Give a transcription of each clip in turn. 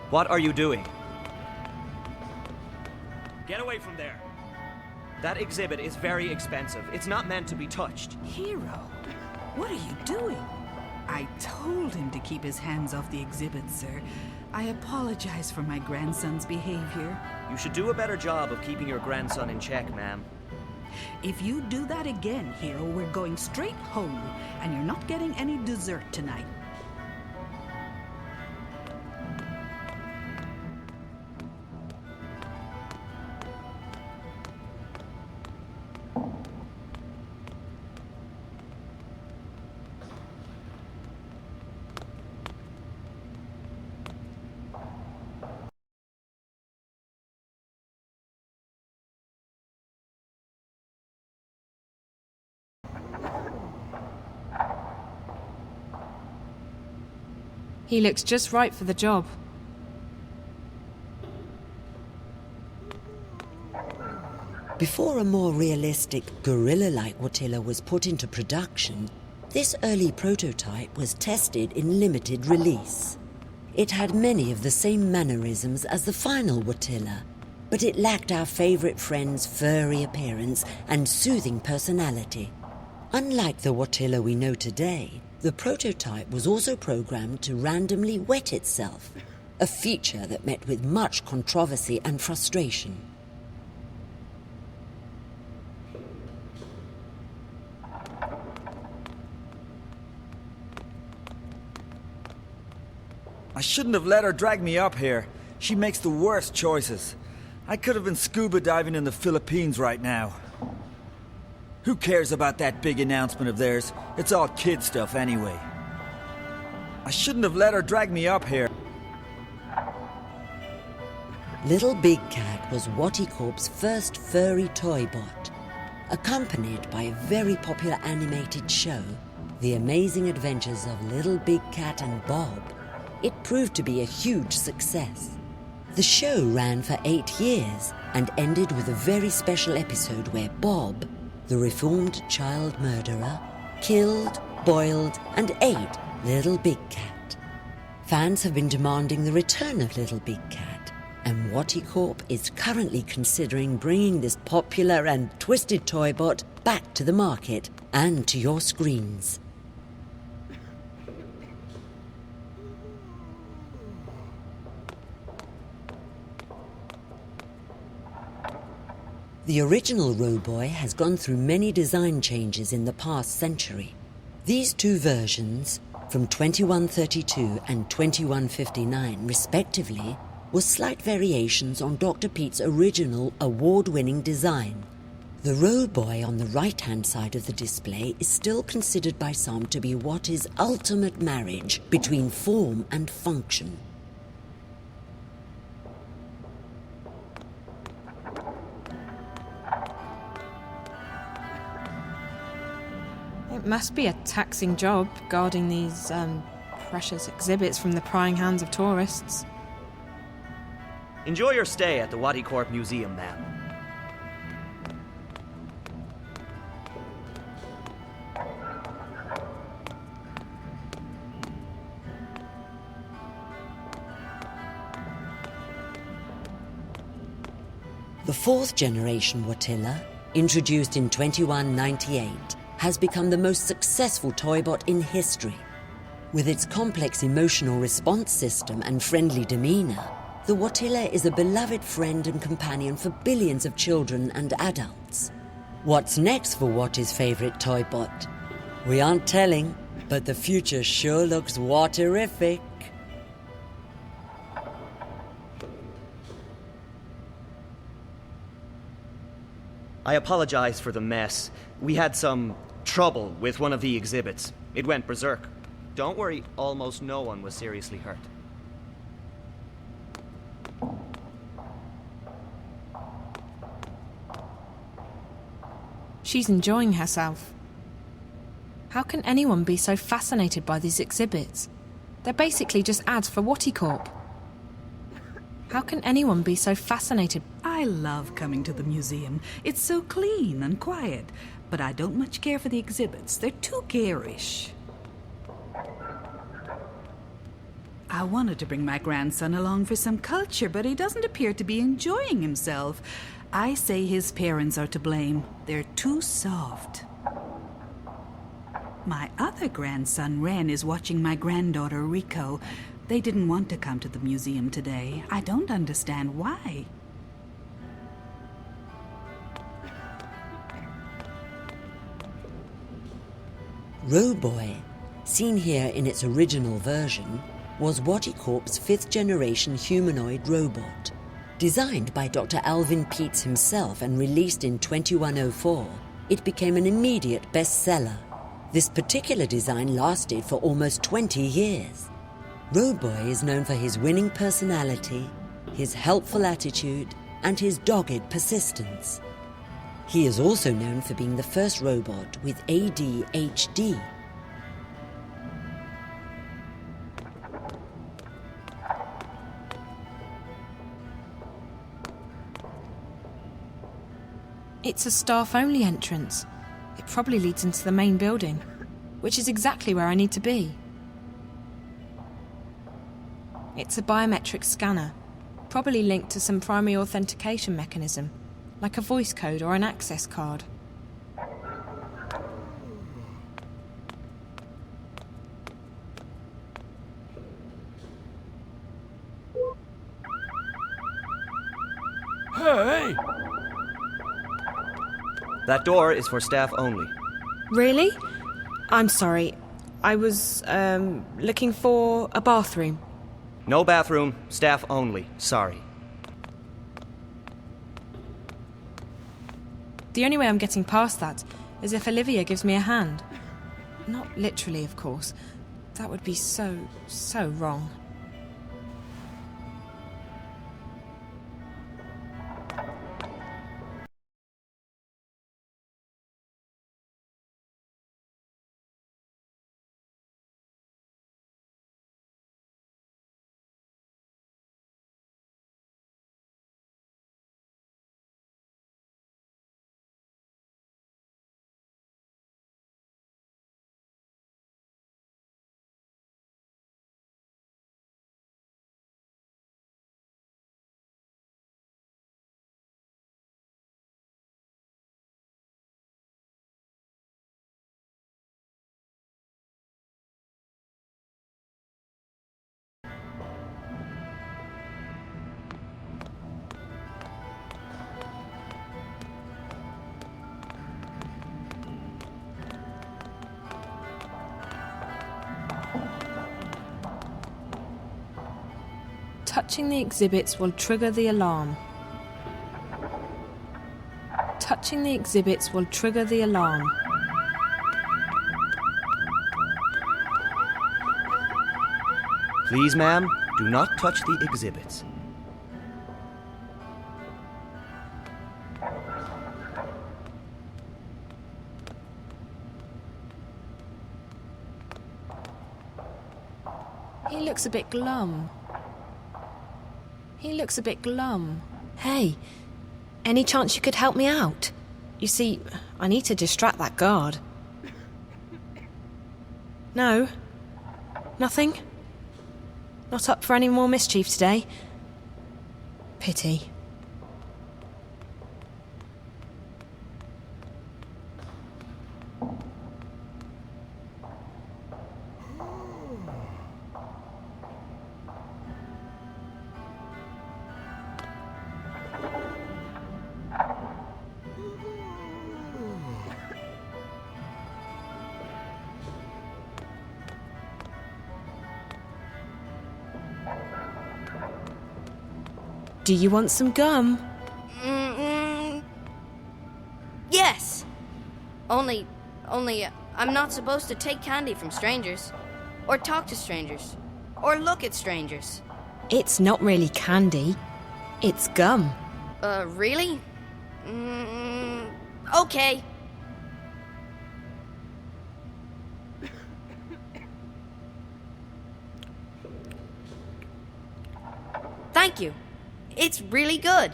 What are you doing? Get away from there. That exhibit is very expensive. It's not meant to be touched. Hero, what are you doing? I told him to keep his hands off the exhibit, sir. I apologize for my grandson's behavior. You should do a better job of keeping your grandson in check, ma'am. If you do that again, Hero, we're going straight home, and you're not getting any dessert tonight. He looks just right for the job. Before a more realistic, gorilla-like Watilla was put into production, this early prototype was tested in limited release. It had many of the same mannerisms as the final Watilla, but it lacked our favorite friend's furry appearance and soothing personality. Unlike the Watilla we know today, the prototype was also programmed to randomly wet itself, a feature that met with much controversy and frustration. I shouldn't have let her drag me up here. She makes the worst choices. I could have been scuba diving in the Philippines right now. Who cares about that big announcement of theirs? It's all kid stuff anyway. I shouldn't have let her drag me up here. Little Big Cat was Watticorp's first furry toy bot. Accompanied by a very popular animated show, The Amazing Adventures of Little Big Cat and Bob, it proved to be a huge success. The show ran for 8 years and ended with a very special episode where Bob, the reformed child murderer, killed, boiled, and ate Little Big Cat. Fans have been demanding the return of Little Big Cat, and Watticorp is currently considering bringing this popular and twisted toy bot back to the market and to your screens. The original Roboy has gone through many design changes in the past century. These two versions, from 2132 and 2159 respectively, were slight variations on Dr. Pete's original award-winning design. The Roboy on the right-hand side of the display is still considered by some to be what is ultimate marriage between form and function. It must be a taxing job, guarding these, precious exhibits from the prying hands of tourists. Enjoy your stay at the Watticorp Museum, ma'am. The fourth generation Watilla, introduced in 2198, has become the most successful toy bot in history. With its complex emotional response system and friendly demeanor, the Watilla is a beloved friend and companion for billions of children and adults. What's next for Watty's favorite toy bot? We aren't telling, but the future sure looks Watterific. I apologize for the mess. We had some trouble with one of the exhibits. It went berserk. Don't worry, almost no one was seriously hurt. She's enjoying herself. How can anyone be so fascinated by these exhibits? They're basically just ads for Watticorp. How can anyone be so fascinated? I love coming to the museum. It's so clean and quiet. But I don't much care for the exhibits. They're too garish. I wanted to bring my grandson along for some culture, but he doesn't appear to be enjoying himself. I say his parents are to blame. They're too soft. My other grandson, Ren, is watching my granddaughter, Rico. They didn't want to come to the museum today. I don't understand why. Roboy, seen here in its original version, was Waticorp's fifth-generation humanoid robot. Designed by Dr. Alvin Peets himself and released in 2104, it became an immediate bestseller. This particular design lasted for almost 20 years. Roboy is known for his winning personality, his helpful attitude, and his dogged persistence. He is also known for being the first robot with ADHD. It's a staff-only entrance. It probably leads into the main building, which is exactly where I need to be. It's a biometric scanner, probably linked to some primary authentication mechanism, like a voice code or an access card. Hey! That door is for staff only. Really? I'm sorry. I was, looking for a bathroom. No bathroom, staff only. Sorry. The only way I'm getting past that is if Olivia gives me a hand. Not literally, of course. That would be so wrong. Touching the exhibits will trigger the alarm. Touching the exhibits will trigger the alarm. Please, ma'am, do not touch the exhibits. He looks a bit glum. He looks a bit glum. Hey, any chance you could help me out? You see, I need to distract that guard. No? Nothing? Not up for any more mischief today? Pity. Do you want some gum? Yes! Only, I'm not supposed to take candy from strangers. Or talk to strangers. Or look at strangers. It's not really candy. It's gum. Really? Okay. Thank you. It's really good.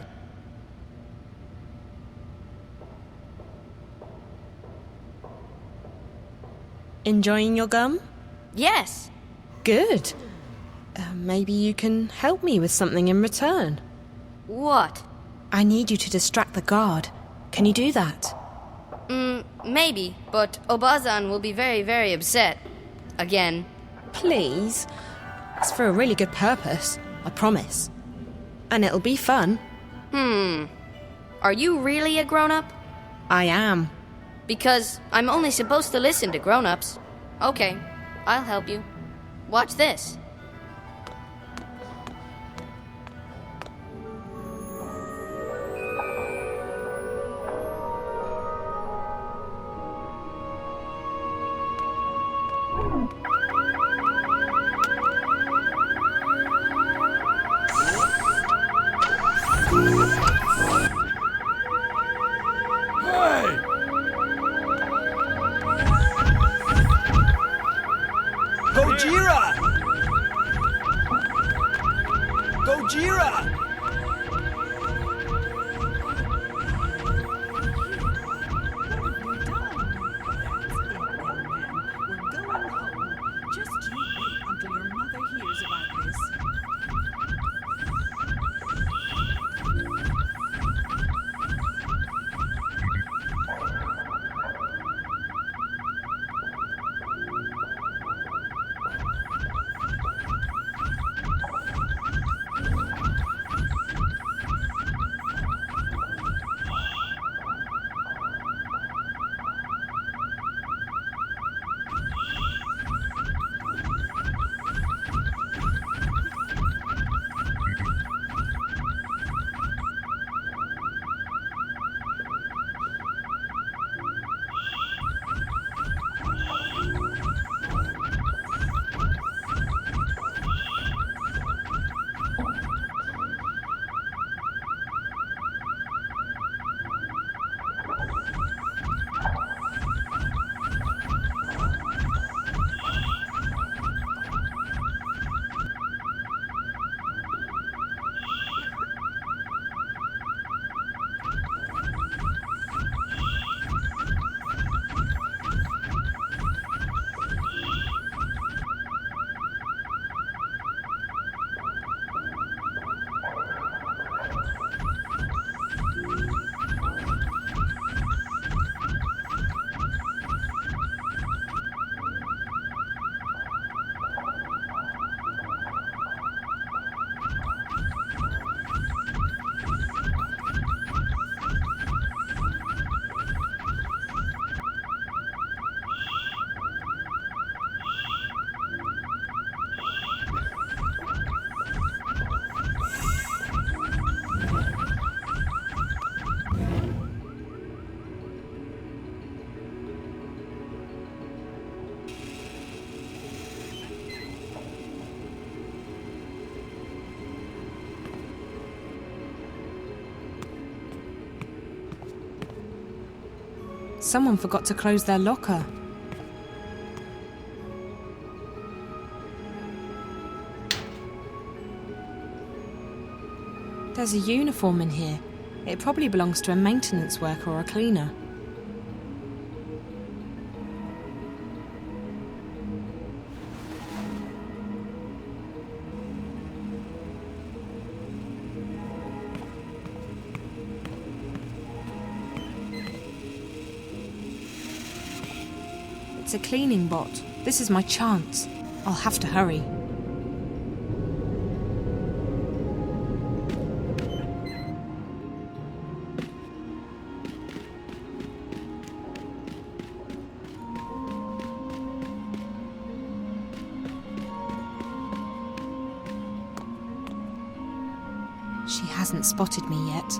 Enjoying your gum? Yes. Good. Maybe you can help me with something in return. What? I need you to distract the guard. Can you do that? Maybe, but Obazan will be very, very upset. Again. Please? It's for a really good purpose, I promise. And it'll be fun. Are you really a grown-up? I am. Because I'm only supposed to listen to grown-ups. Okay, I'll help you. Watch this. Gojira! Gojira! Just you wait until your mother hears about this. Someone forgot to close their locker. There's a uniform in here. It probably belongs to a maintenance worker or a cleaner. It's a cleaning bot. This is my chance. I'll have to hurry. She hasn't spotted me yet.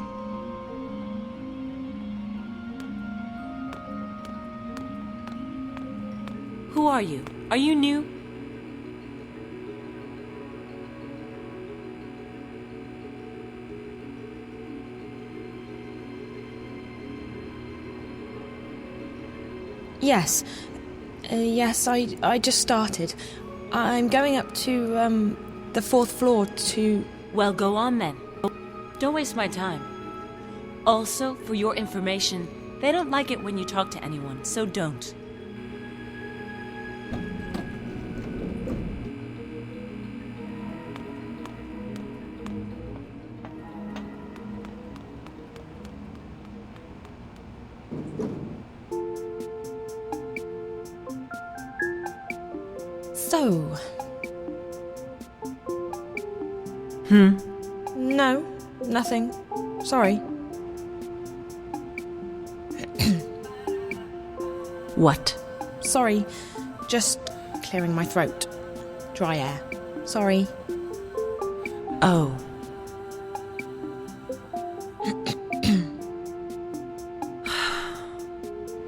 Who are you? Are you new? Yes. Yes, I just started. I'm going up to, the 4th floor to... Well, go on then. Don't waste my time. Also, for your information, they don't like it when you talk to anyone, so don't. So... No, nothing. Sorry. What? Sorry. Just clearing my throat. Dry air. Sorry. Oh.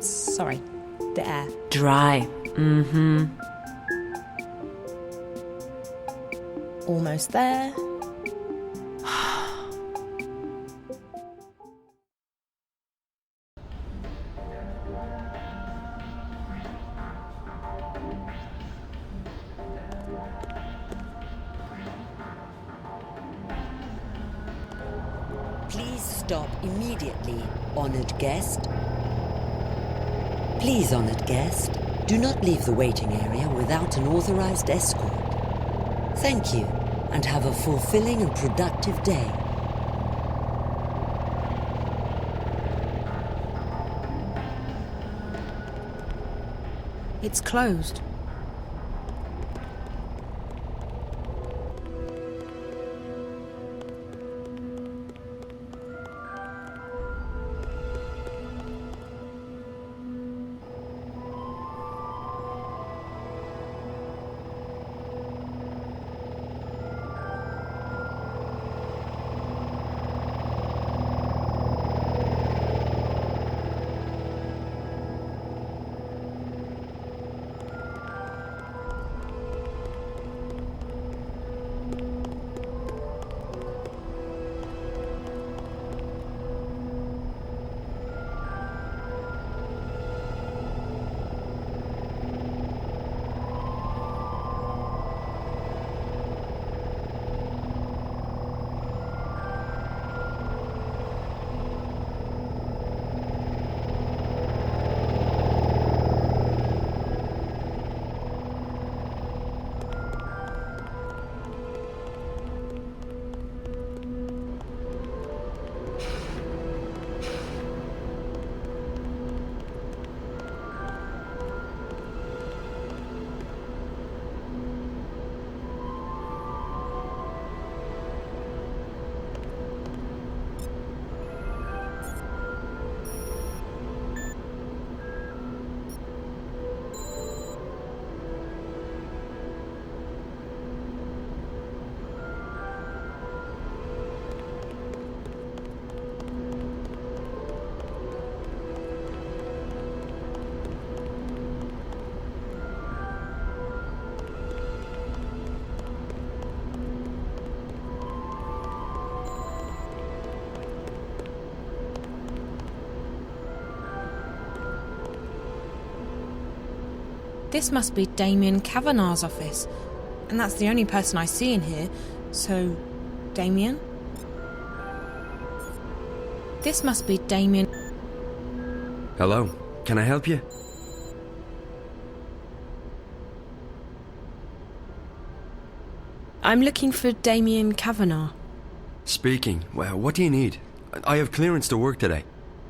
Sorry. The air. Dry. Mm-hmm. Almost there. Please stop immediately, honored guest. Please, honored guest, do not leave the waiting area without an authorized escort. Thank you, and have a fulfilling and productive day. It's closed. This must be Damien Kavanagh's office. And that's the only person I see in here. So, Damien? This must be Damien... Hello, can I help you? I'm looking for Damien Kavanagh. Speaking. Well, what do you need? I have clearance to work today.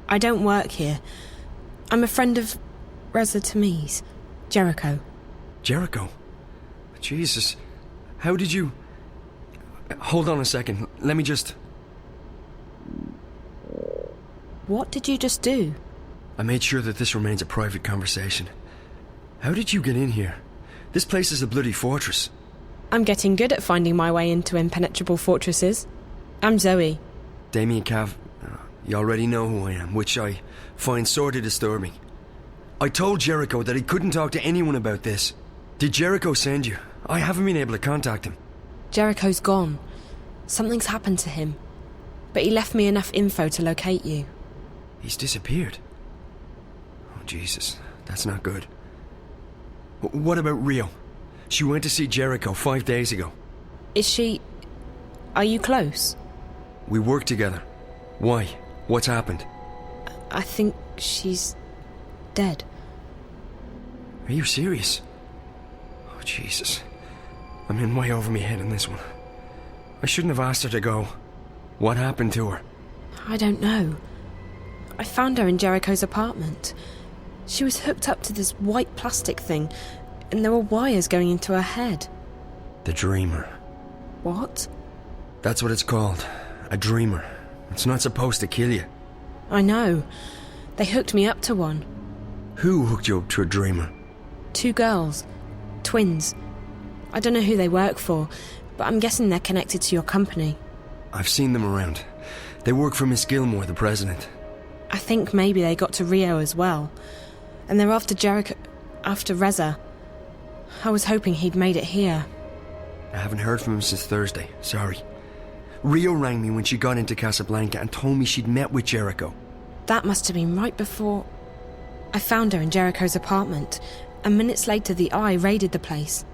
I don't work here. I'm a friend of Reza Tamiz, Jericho. Jericho? Jesus. How did you... Hold on a second. Let me just... What did you just do? I made sure that this remains a private conversation. How did you get in here? This place is a bloody fortress. I'm getting good at finding my way into impenetrable fortresses. I'm Zoe. Damien Cav... You already know who I am, which I find sorta disturbing. I told Jericho that he couldn't talk to anyone about this. Did Jericho send you? I haven't been able to contact him. Jericho's gone. Something's happened to him. But he left me enough info to locate you. He's disappeared. Oh, Jesus. That's not good. What about Rio? She went to see Jericho 5 days ago. Is she... Are you close? We work together. Why? What's happened? I think she's... dead. Are you serious? Oh, Jesus. I'm in way over my head in this one. I shouldn't have asked her to go. What happened to her? I don't know. I found her in Jericho's apartment. She was hooked up to this white plastic thing, and there were wires going into her head. The Dreamer. What? That's what it's called. A Dreamer. It's not supposed to kill you. I know. They hooked me up to one. Who hooked you up to a Dreamer? 2 girls. Twins. I don't know who they work for, but I'm guessing they're connected to your company. I've seen them around. They work for Miss Gilmore, the president. I think maybe they got to Rio as well. And they're after Jericho... after Reza. I was hoping he'd made it here. I haven't heard from him since Thursday. Sorry. Rio rang me when she got into Casablanca and told me she'd met with Jericho. That must have been right before... I found her in Jericho's apartment, and minutes later the Eye raided the place.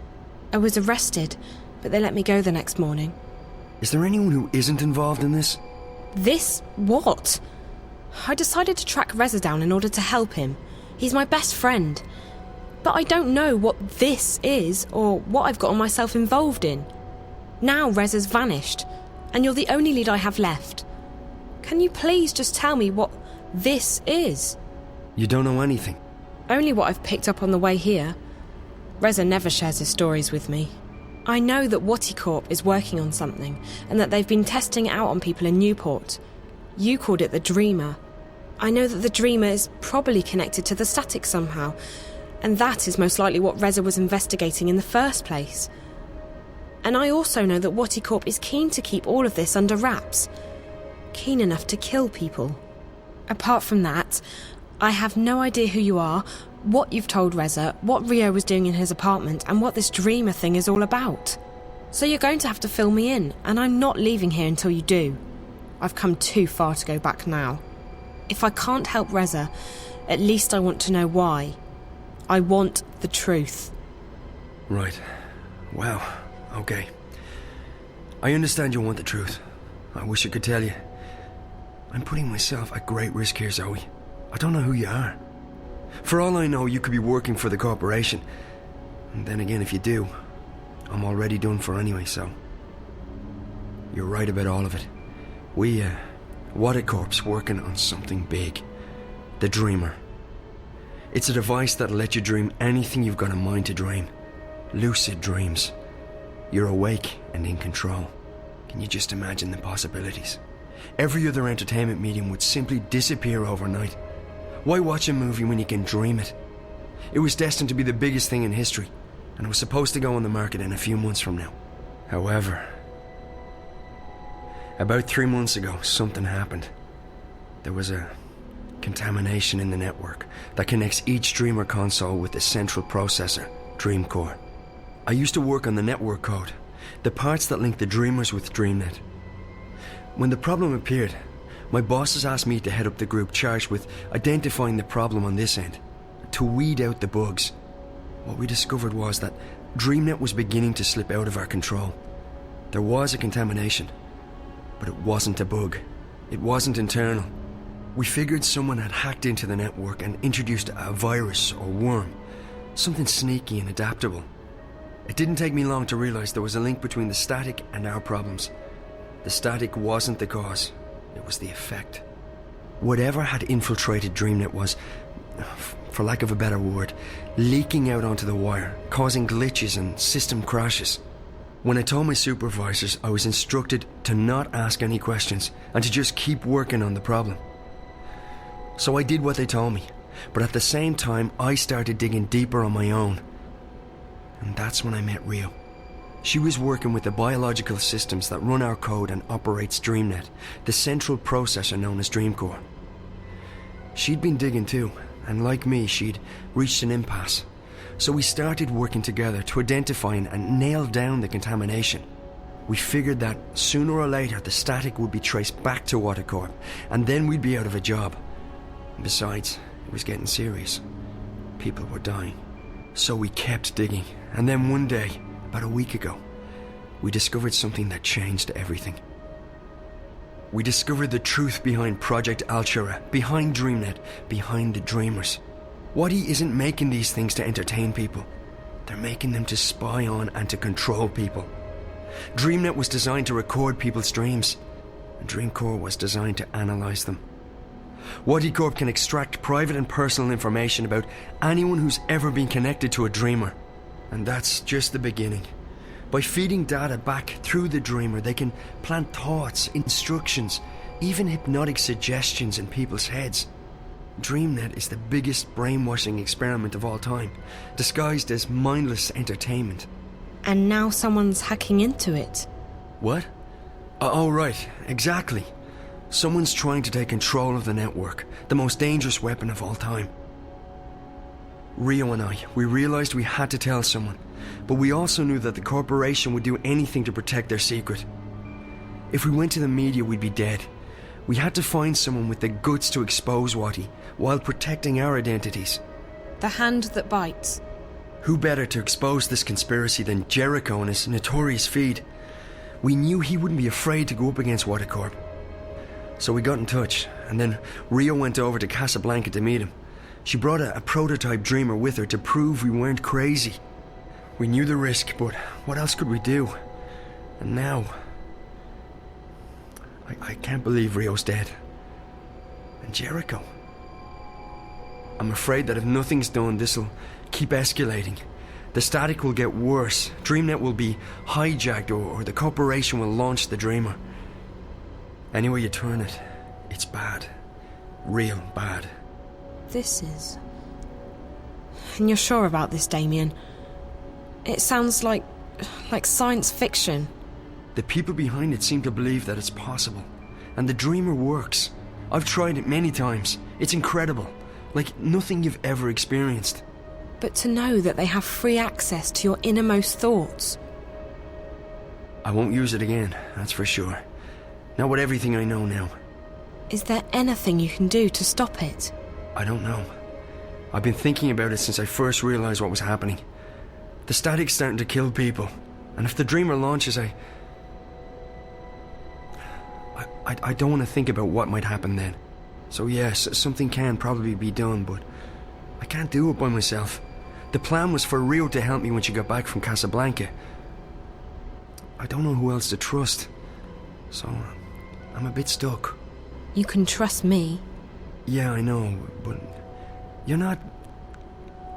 I was arrested, but they let me go the next morning. Is there anyone who isn't involved in this? This? What? I decided to track Reza down in order to help him. He's my best friend. But I don't know what this is, or what I've gotten myself involved in. Now Reza's vanished, and you're the only lead I have left. Can you please just tell me what this is? You don't know anything? Only what I've picked up on the way here. Reza never shares his stories with me. I know that Waticorp is working on something, and that they've been testing it out on people in Newport. You called it the Dreamer. I know that the Dreamer is probably connected to the static somehow, and that is most likely what Reza was investigating in the first place. And I also know that Waticorp is keen to keep all of this under wraps. Keen enough to kill people. Apart from that, I have no idea who you are, what you've told Reza, what Rio was doing in his apartment, and what this Dreamer thing is all about. So you're going to have to fill me in, and I'm not leaving here until you do. I've come too far to go back now. If I can't help Reza, at least I want to know why. I want the truth. Right. Well, okay. I understand you want the truth. I wish I could tell you. I'm putting myself at great risk here, Zoe. I don't know who you are. For all I know, you could be working for the corporation. And then again, if you do, I'm already done for anyway, so... You're right about all of it. Waticorp's working on something big. The Dreamer. It's a device that'll let you dream anything you've got a mind to dream. Lucid dreams. You're awake and in control. Can you just imagine the possibilities? Every other entertainment medium would simply disappear overnight. Why watch a movie when you can dream it? It was destined to be the biggest thing in history, and it was supposed to go on the market in a few months from now. However, about 3 months ago, something happened. There was a contamination in the network that connects each Dreamer console with the central processor, Dreamcore. I used to work on the network code, the parts that link the Dreamers with DreamNet. When the problem appeared, my bosses asked me to head up the group charged with identifying the problem on this end, to weed out the bugs. What we discovered was that DreamNet was beginning to slip out of our control. There was a contamination, but it wasn't a bug. It wasn't internal. We figured someone had hacked into the network and introduced a virus or worm, something sneaky and adaptable. It didn't take me long to realize there was a link between the static and our problems. The static wasn't the cause, it was the effect. Whatever had infiltrated DreamNet was, for lack of a better word, leaking out onto the wire, causing glitches and system crashes. When I told my supervisors, I was instructed to not ask any questions and to just keep working on the problem. So I did what they told me, but at the same time I started digging deeper on my own. And that's when I met Rio. She was working with the biological systems that run our code and operates DreamNet, the central processor known as Dreamcore. She'd been digging too, and like me, she'd reached an impasse. So we started working together to identify and nail down the contamination. We figured that sooner or later the static would be traced back to Waticorp, and then we'd be out of a job. Besides, it was getting serious. People were dying. So we kept digging, and then one day, about a week ago, we discovered something that changed everything. We discovered the truth behind Project Alchera, behind DreamNet, behind the Dreamers. Wati isn't making these things to entertain people. They're making them to spy on and to control people. DreamNet was designed to record people's dreams, and Dreamcore was designed to analyze them. Corp can extract private and personal information about anyone who's ever been connected to a dreamer. And that's just the beginning. By feeding data back through the dreamer, they can plant thoughts, instructions, even hypnotic suggestions in people's heads. DreamNet is the biggest brainwashing experiment of all time, disguised as mindless entertainment. And now someone's hacking into it. What? Oh, right, exactly. Someone's trying to take control of the network, the most dangerous weapon of all time. Rio and I, we realized we had to tell someone, but we also knew that the corporation would do anything to protect their secret. If we went to the media, we'd be dead. We had to find someone with the guts to expose Watty, while protecting our identities. The hand that bites. Who better to expose this conspiracy than Jericho and his notorious feed? We knew he wouldn't be afraid to go up against Watty Corp. So we got in touch, and then Rio went over to Casablanca to meet him. She brought a prototype dreamer with her to prove we weren't crazy. We knew the risk, but what else could we do? And now... I can't believe Rio's dead. And Jericho. I'm afraid that if nothing's done, this'll keep escalating. The static will get worse. DreamNet will be hijacked, or the corporation will launch the dreamer. Any way you turn it, it's bad. Real bad. This is... And you're sure about this, Damien? It sounds like science fiction. The people behind it seem to believe that it's possible. And the dreamer works. I've tried it many times. It's incredible. Like nothing you've ever experienced. But to know that they have free access to your innermost thoughts. I won't use it again, that's for sure. Not with everything I know now. Is there anything you can do to stop it? I don't know. I've been thinking about it since I first realized what was happening. The static's starting to kill people. And if the dreamer launches, I don't want to think about what might happen then. So yes, something can probably be done, but I can't do it by myself. The plan was for Rio to help me when she got back from Casablanca. I don't know who else to trust. So, I'm a bit stuck. You can trust me. Yeah, I know, but you're not...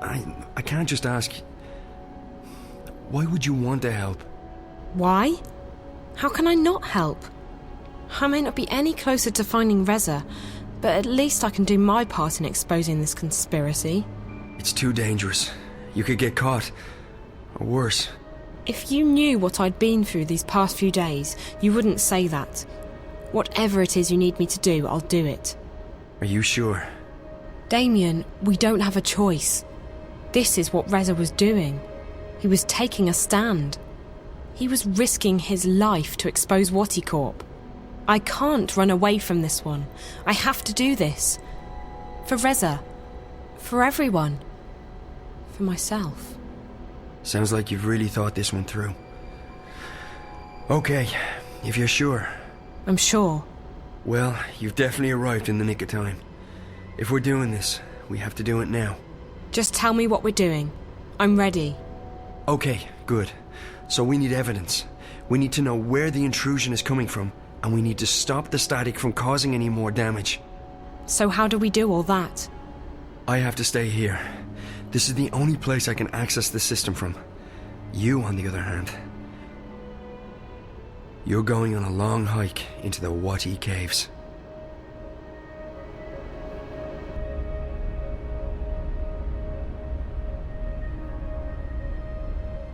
I can't just ask... Why would you want to help? Why? How can I not help? I may not be any closer to finding Reza, but at least I can do my part in exposing this conspiracy. It's too dangerous. You could get caught. Or worse. If you knew what I'd been through these past few days, you wouldn't say that. Whatever it is you need me to do, I'll do it. Are you sure? Damien, we don't have a choice. This is what Reza was doing. He was taking a stand. He was risking his life to expose Watty Corp. I can't run away from this one. I have to do this. For Reza. For everyone. For myself. Sounds like you've really thought this one through. Okay, if you're sure. I'm sure. Well, you've definitely arrived in the nick of time. If we're doing this, we have to do it now. Just tell me what we're doing. I'm ready. Okay, good. So we need evidence. We need to know where the intrusion is coming from, and we need to stop the static from causing any more damage. So how do we do all that? I have to stay here. This is the only place I can access the system from. You, on the other hand, you're going on a long hike into the Watty Caves.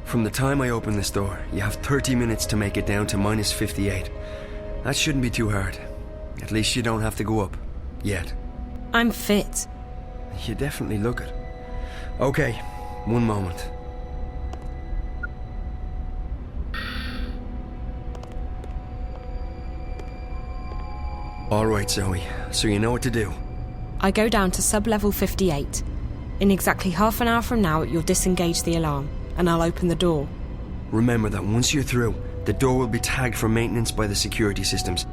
From the time I open this door, you have 30 minutes to make it down to minus 58. That shouldn't be too hard. At least you don't have to go up. Yet. I'm fit. You definitely look it. Okay, one moment. Alright, Zoe, so you know what to do. I go down to sub-level 58. In exactly half an hour from now, you'll disengage the alarm, and I'll open the door. Remember that once you're through, the door will be tagged for maintenance by the security systems.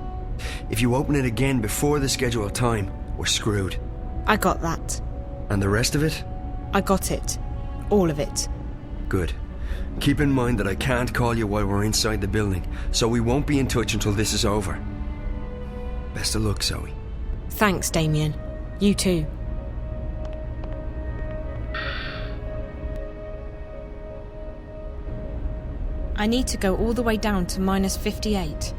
If you open it again before the scheduled time, we're screwed. I got that. And the rest of it? I got it. All of it. Good. Keep in mind that I can't call you while we're inside the building, so we won't be in touch until this is over. Best of luck, Zoe. Thanks, Damien. You too. I need to go all the way down to -58.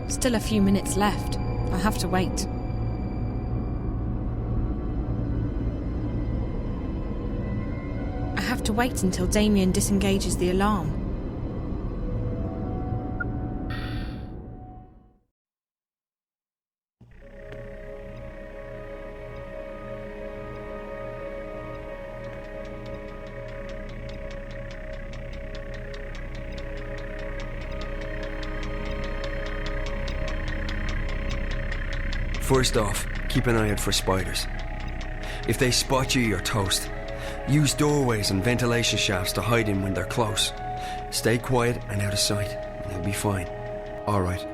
Still a few minutes left. I have to wait. I have to wait until Damien disengages the alarm. First off, keep an eye out for spiders. If they spot you, you're toast. Use doorways and ventilation shafts to hide in when they're close. Stay quiet and out of sight, and you'll be fine. Alright,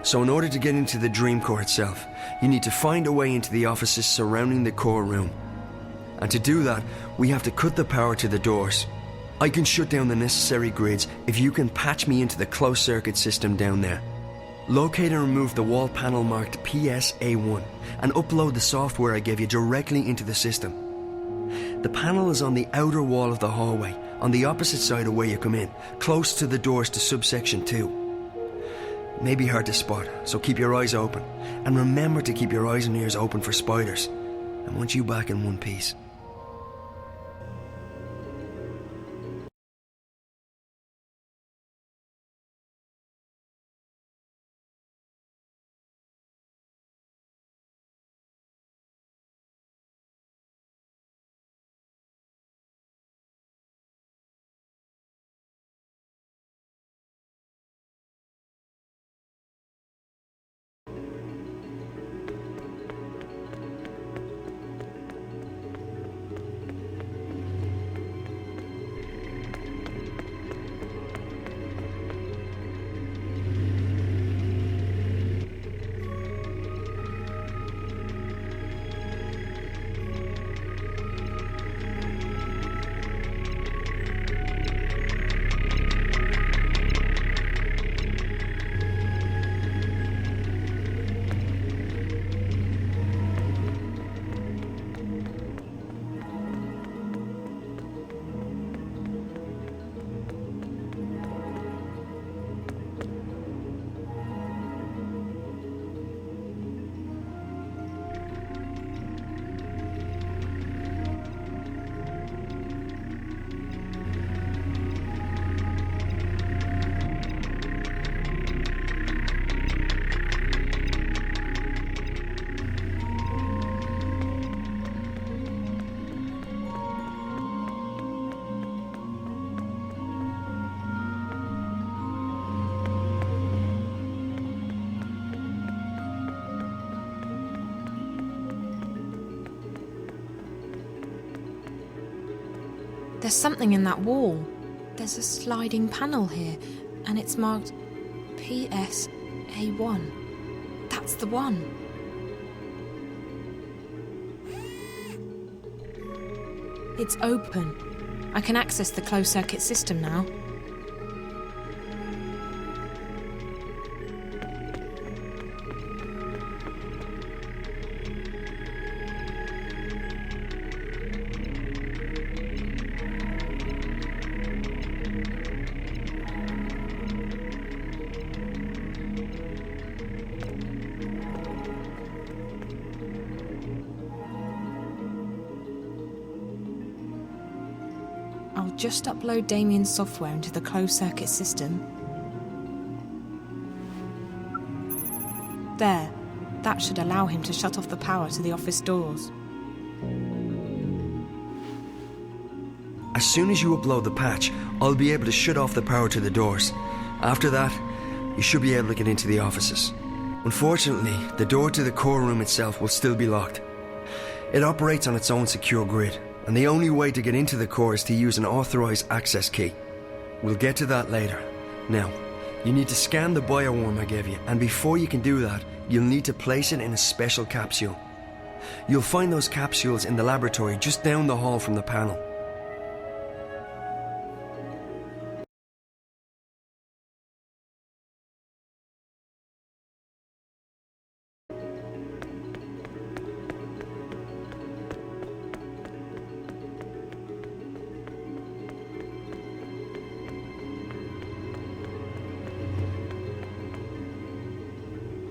so in order to get into the dream core itself, you need to find a way into the offices surrounding the core room. And to do that, we have to cut the power to the doors. I can shut down the necessary grids if you can patch me into the closed circuit system down there. Locate and remove the wall panel marked PSA1 and upload the software I gave you directly into the system. The panel is on the outer wall of the hallway, on the opposite side of where you come in, close to the doors to subsection 2. May be hard to spot, so keep your eyes open. And remember to keep your eyes and ears open for spiders. I want you back in one piece. There's something in that wall. There's a sliding panel here, and it's marked PSA1. That's the one. It's open. I can access the closed-circuit system now. I'll just upload Damien's software into the closed-circuit system. There. That should allow him to shut off the power to the office doors. As soon as you upload the patch, I'll be able to shut off the power to the doors. After that, you should be able to get into the offices. Unfortunately, the door to the core room itself will still be locked. It operates on its own secure grid, and the only way to get into the core is to use an authorized access key. We'll get to that later. Now, you need to scan the bioworm I gave you, and before you can do that, you'll need to place it in a special capsule. You'll find those capsules in the laboratory just down the hall from the panel.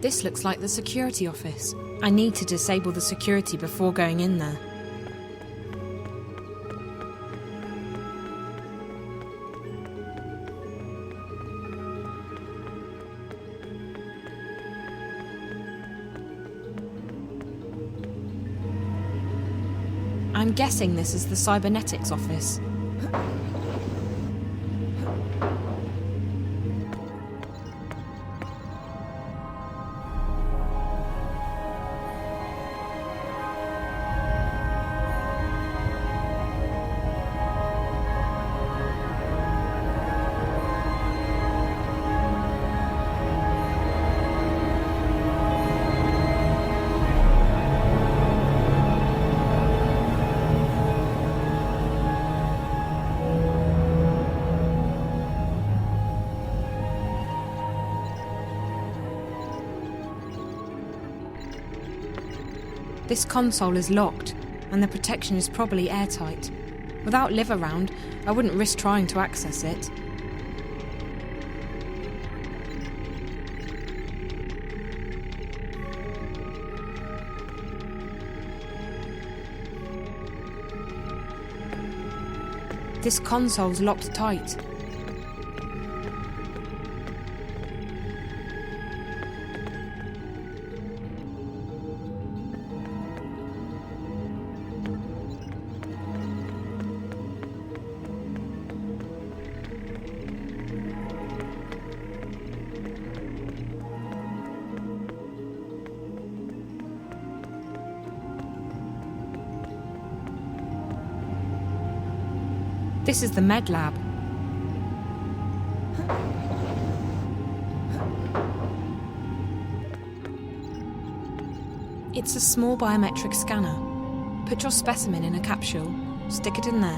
This looks like the security office. I need to disable the security before going in there. I'm guessing this is the cybernetics office. This console is locked, and the protection is probably airtight. Without Liv around, I wouldn't risk trying to access it. This console's locked tight. This is the med lab. It's a small biometric scanner. Put your specimen in a capsule, stick it in there,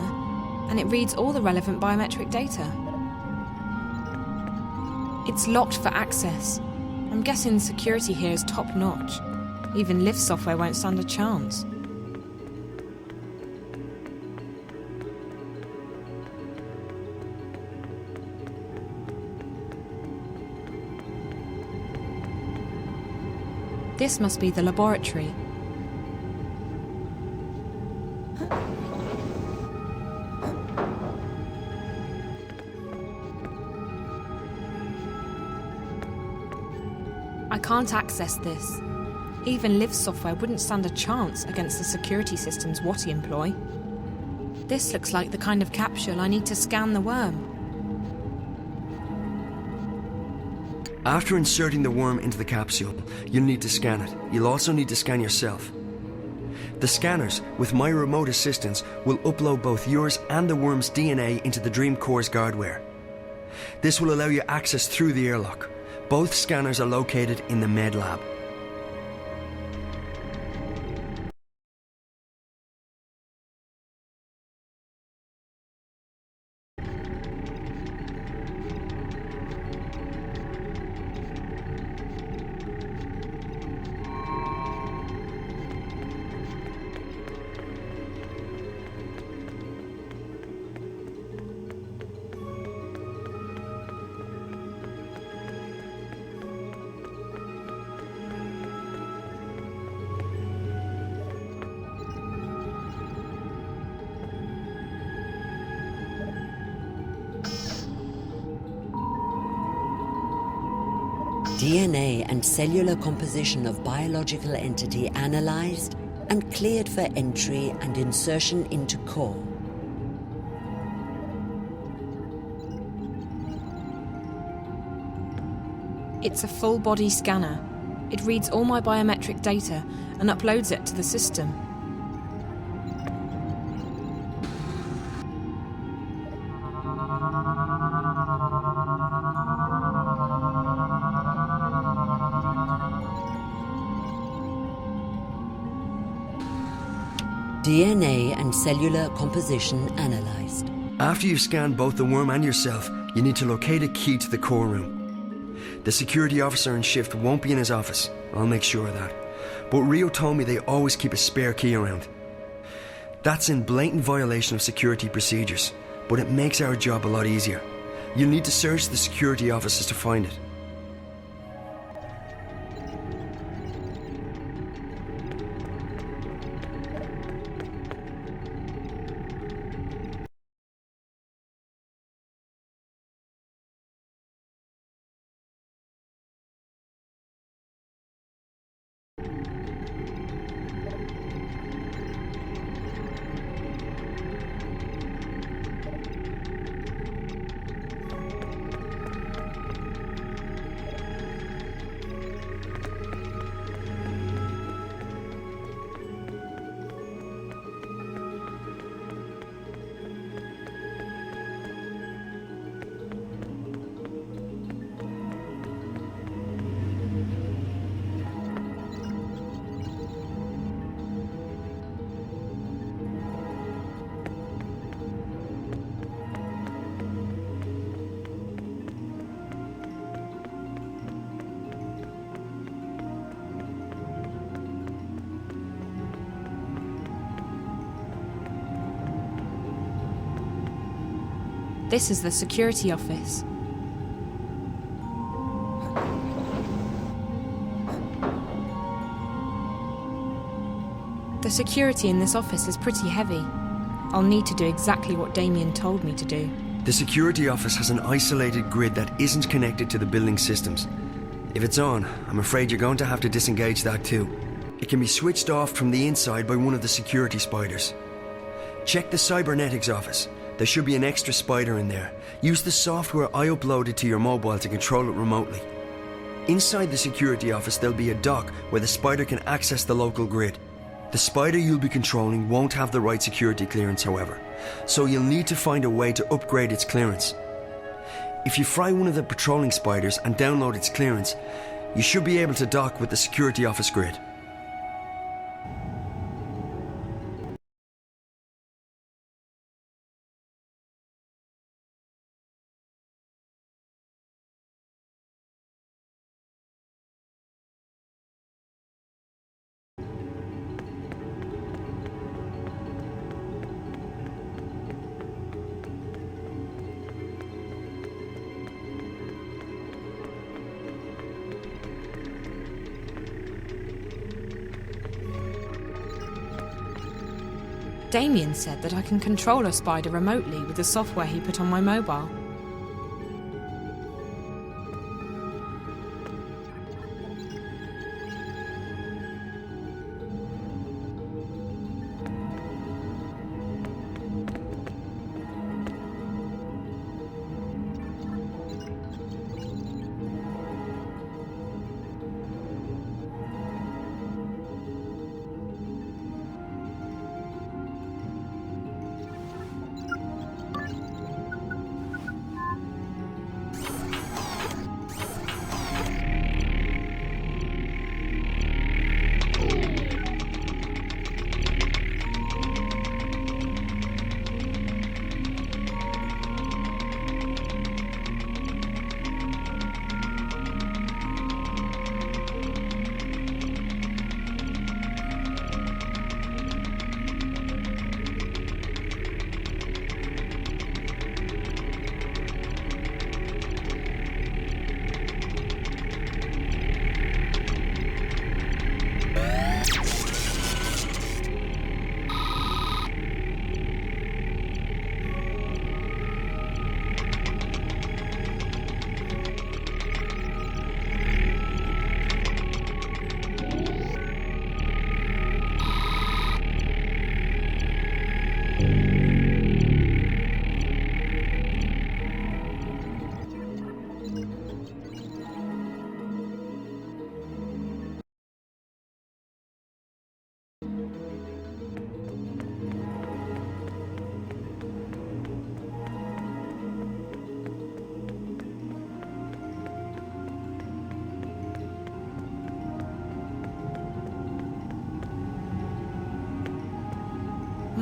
and it reads all the relevant biometric data. It's locked for access. I'm guessing security here is top-notch. Even Liv software won't stand a chance. This must be the laboratory. I can't access this. Even Liv's software wouldn't stand a chance against the security systems Watty employ. This looks like the kind of capsule I need to scan the worm. After inserting the worm into the capsule, you'll need to scan it. You'll also need to scan yourself. The scanners, with my remote assistance, will upload both yours and the worm's DNA into the Dream Core's guardware. This will allow you access through the airlock. Both scanners are located in the med lab. DNA and cellular composition of biological entity analyzed and cleared for entry and insertion into core. It's a full-body scanner. It reads all my biometric data and uploads it to the system. DNA and cellular composition analyzed. After you've scanned both the worm and yourself, you need to locate a key to the core room. The security officer in shift won't be in his office. I'll make sure of that. But Rio told me they always keep a spare key around. That's in blatant violation of security procedures, but it makes our job a lot easier. You'll need to search the security offices to find it. This is the security office. The security in this office is pretty heavy. I'll need to do exactly what Damien told me to do. The security office has an isolated grid that isn't connected to the building systems. If it's on, I'm afraid you're going to have to disengage that too. It can be switched off from the inside by one of the security spiders. Check the cybernetics office. There should be an extra spider in there. Use the software I uploaded to your mobile to control it remotely. Inside the security office there'll be a dock where the spider can access the local grid. The spider you'll be controlling won't have the right security clearance, however, so you'll need to find a way to upgrade its clearance. If you fry one of the patrolling spiders and download its clearance, you should be able to dock with the security office grid. Damien said that I can control a spider remotely with the software he put on my mobile.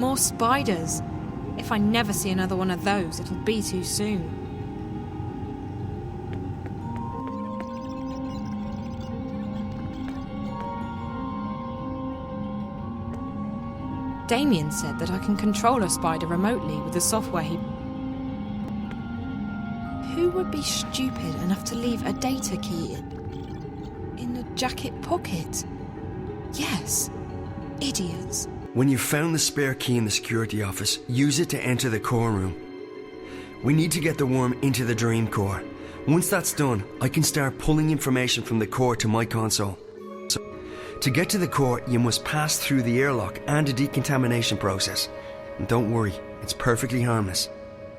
more spiders. If I never see another one of those, it'll be too soon. Damien said that I can control a spider remotely with the software he... Who would be stupid enough to leave a data key in a jacket pocket? Yes, idiots. When you've found the spare key in the security office, use it to enter the core room. We need to get the worm into the dream core. Once that's done, I can start pulling information from the core to my console. To get to the core, you must pass through the airlock and a decontamination process. And don't worry, it's perfectly harmless.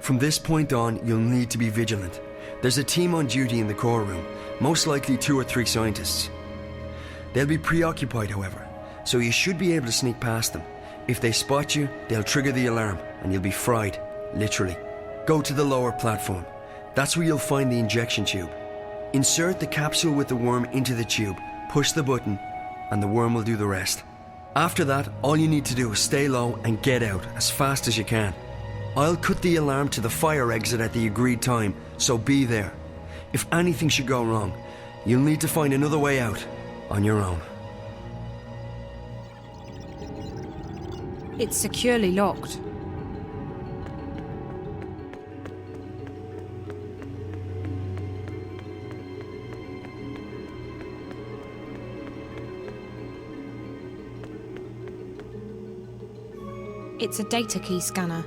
From this point on, you'll need to be vigilant. There's a team on duty in the core room, most likely 2 or 3 scientists. They'll be preoccupied, however, so you should be able to sneak past them. If they spot you, they'll trigger the alarm and you'll be fried, literally. Go to the lower platform. That's where you'll find the injection tube. Insert the capsule with the worm into the tube, push the button, and the worm will do the rest. After that, all you need to do is stay low and get out as fast as you can. I'll cut the alarm to the fire exit at the agreed time, so be there. If anything should go wrong, you'll need to find another way out on your own. It's securely locked. It's a data key scanner.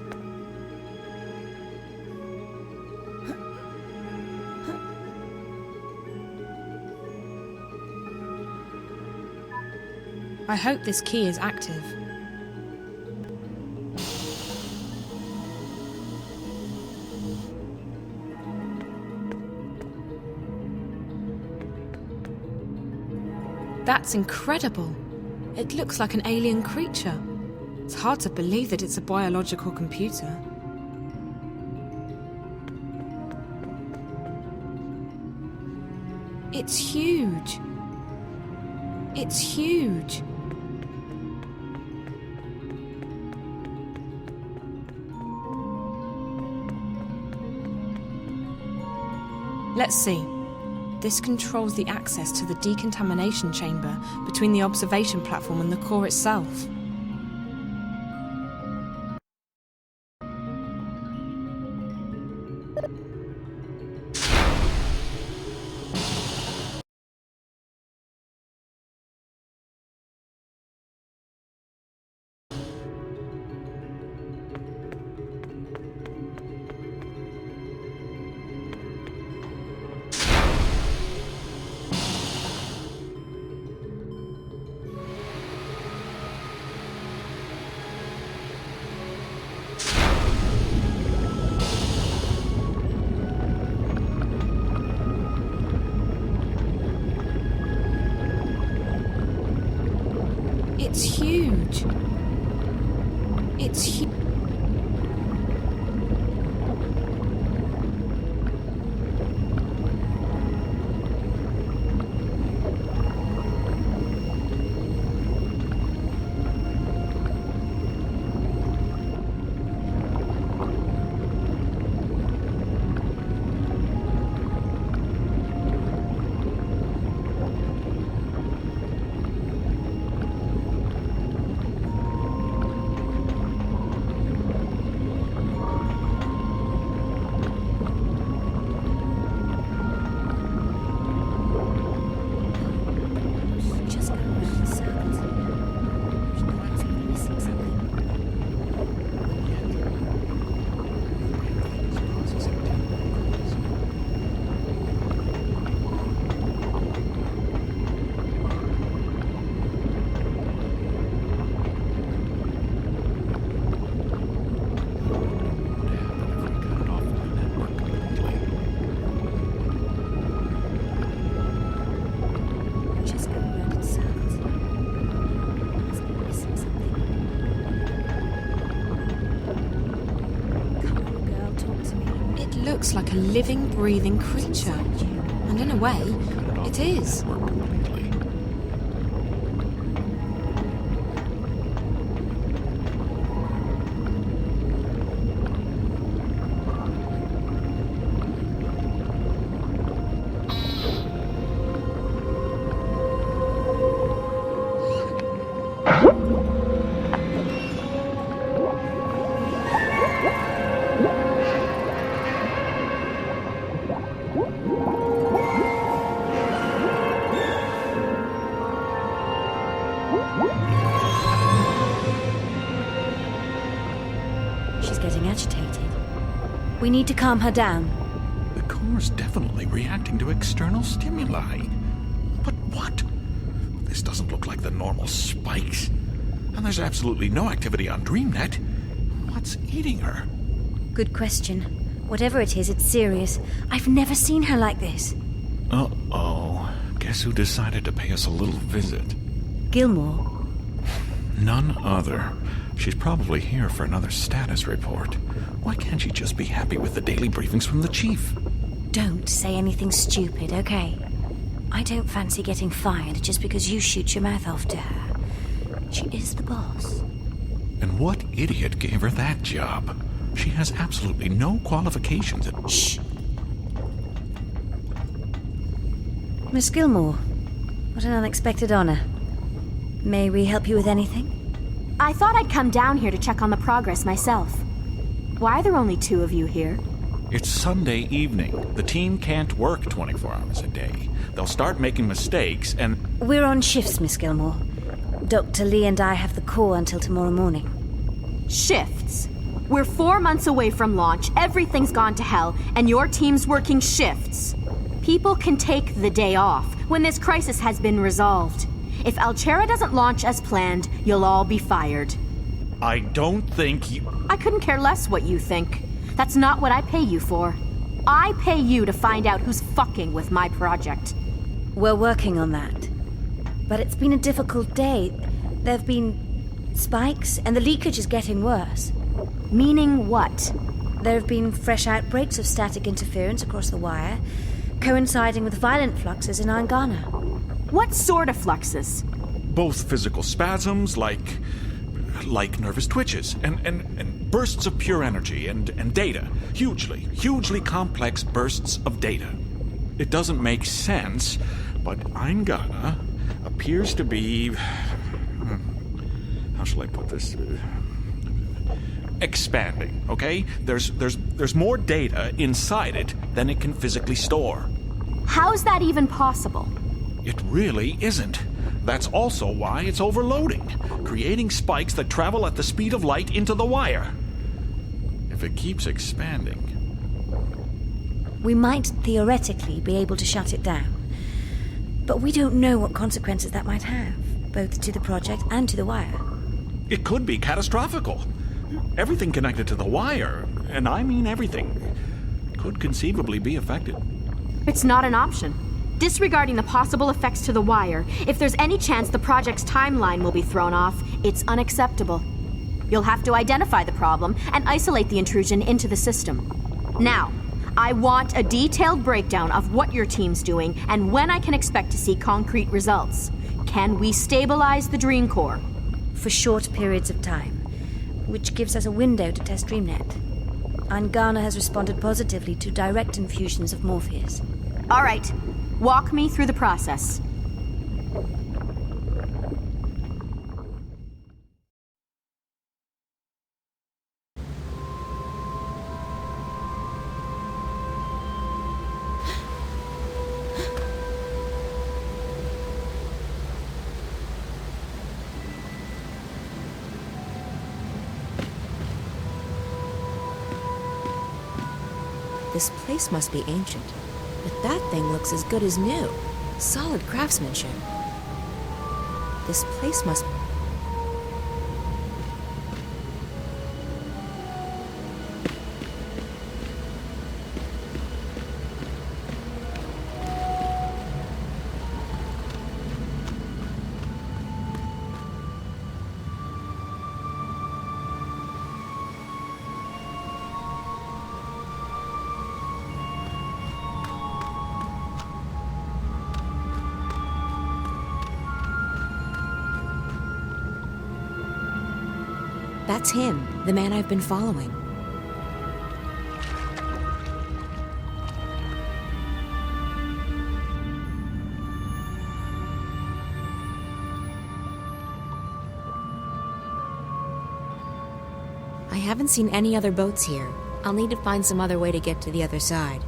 I hope this key is active. That's incredible. It looks like an alien creature. It's hard to believe that it's a biological computer. It's huge. It's huge. Let's see. This controls the access to the decontamination chamber between the observation platform and the core itself. It's huge. It's huge. Looks like a living, breathing creature. And in a way, it is. We need to calm her down. The core's definitely reacting to external stimuli. But what? This doesn't look like the normal spikes. And there's absolutely no activity on DreamNet. What's eating her? Good question. Whatever it is, it's serious. I've never seen her like this. Uh-oh. Guess who decided to pay us a little visit? Gilmore. None other. She's probably here for another status report. Why can't she just be happy with the daily briefings from the chief? Don't say anything stupid, okay? I don't fancy getting fired just because you shoot your mouth off to her. She is the boss. And what idiot gave her that job? She has absolutely no qualifications at... Shh. Miss Gilmore, what an unexpected honor. May we help you with anything? I thought I'd come down here to check on the progress myself. Why are there only 2 of you here? It's Sunday evening. The team can't work 24 hours a day. They'll start making mistakes and... We're on shifts, Miss Gilmore. Dr. Lee and I have the core until tomorrow morning. Shifts? We're 4 months away from launch, everything's gone to hell, and your team's working shifts. People can take the day off when this crisis has been resolved. If Alchera doesn't launch as planned, you'll all be fired. I don't think you... I couldn't care less what you think. That's not what I pay you for. I pay you to find out who's fucking with my project. We're working on that. But it's been a difficult day. There've been spikes, and the leakage is getting worse. Meaning what? There have been fresh outbreaks of static interference across the wire, coinciding with violent fluxes in Angana. What sort of fluxes? Both physical spasms, like nervous twitches, and bursts of pure energy, and data. Hugely complex bursts of data. It doesn't make sense, but Angana appears to be... How shall I put this? Expanding, okay? There's more data inside it than it can physically store. How's that even possible? It really isn't. That's also why it's overloading, creating spikes that travel at the speed of light into the wire. If it keeps expanding... We might theoretically be able to shut it down. But we don't know what consequences that might have, both to the project and to the wire. It could be catastrophical. Everything connected to the wire, and I mean everything, could conceivably be affected. It's not an option. Disregarding the possible effects to the wire, if there's any chance the project's timeline will be thrown off, it's unacceptable. You'll have to identify the problem and isolate the intrusion into the system. Now, I want a detailed breakdown of what your team's doing and when I can expect to see concrete results. Can we stabilize the Dream Core? For short periods of time, which gives us a window to test DreamNet. Angana has responded positively to direct infusions of Morpheus. All right. Walk me through the process. This place must be ancient, but that thing looks as good as new. Solid craftsmanship. This place must... That's him, the man I've been following. I haven't seen any other boats here. I'll need to find some other way to get to the other side.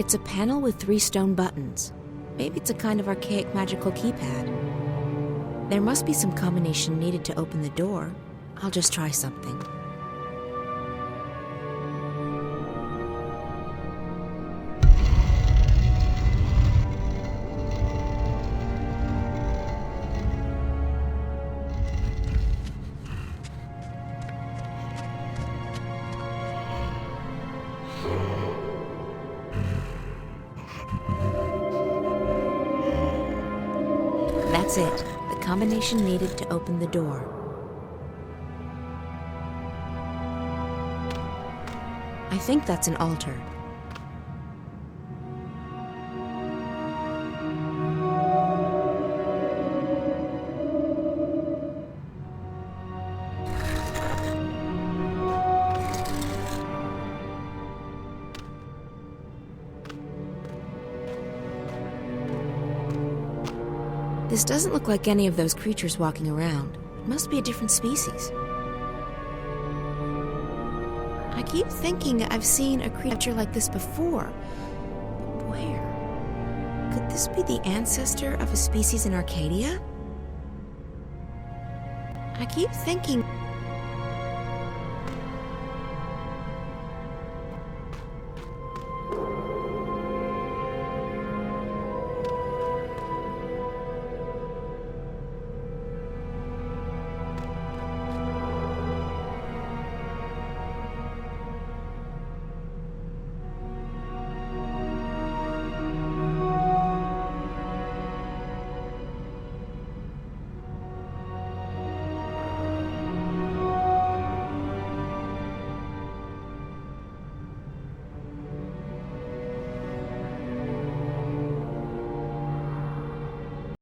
It's a panel with 3 stone buttons. Maybe it's a kind of archaic magical keypad. There must be some combination needed to open the door. I'll just try something. That's it. The combination needed to open the door. I think that's an altar. This doesn't look like any of those creatures walking around. It must be a different species. I keep thinking I've seen a creature like this before. But where? Could this be the ancestor of a species in Arcadia? I keep thinking